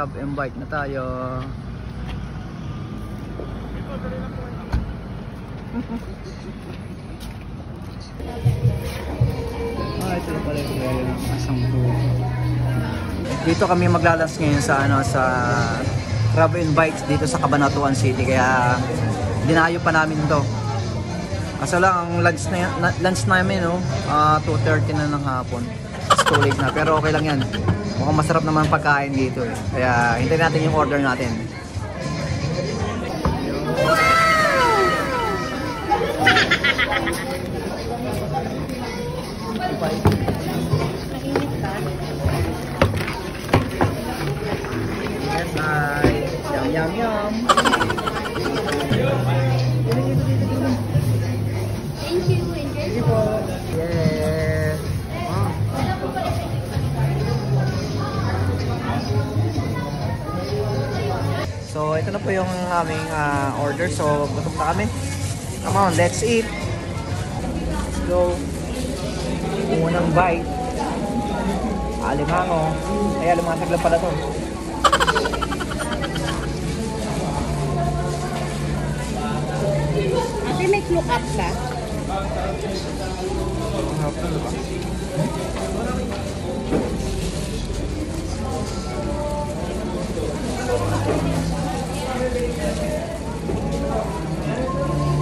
Grab and bike na tayo. Ito na pala yung area ng asang po. Dito kami maglalas ngayon sa sa Grab and Bikes dito sa Cabanatuan City, kaya dinayo pa namin to. Kaso lang ang lunch namin 2:30 na ng hapon. It's too late na, pero okay lang yan. Mukhang masarap naman pagkain dito eh. Kaya hintayin natin yung order natin. Yes, hi. Yum, yum, yum. Thank you. Enjoy po. Yes. Wow. So, ito na po yung aming order. So, gutom na kami. Come on, let's eat. Let's go. Unang bite. Alimango. Ay, alimango lang pala to. Ate, may look up ba?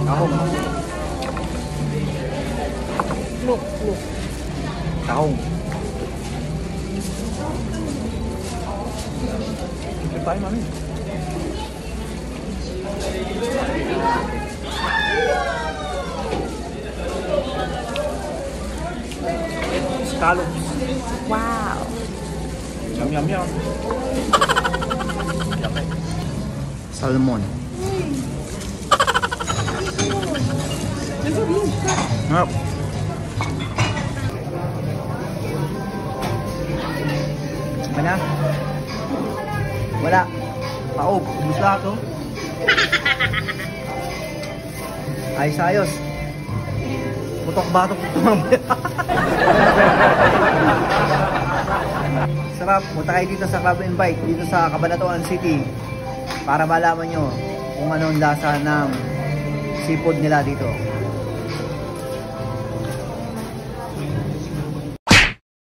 Tahong. Look. Tahong. Ito tayo, mami. Scallops. Wow. Yum, yum, yum. Salmon. Harap. Mana? Wala. Paob. Ubus lahat to. Ayos ayos. Putok-batok. Sarap. Punta kayo dito sa Grab and Bike dito sa Cabanatuan City para malaman nyo kung anong lasa ng seafood nila dito.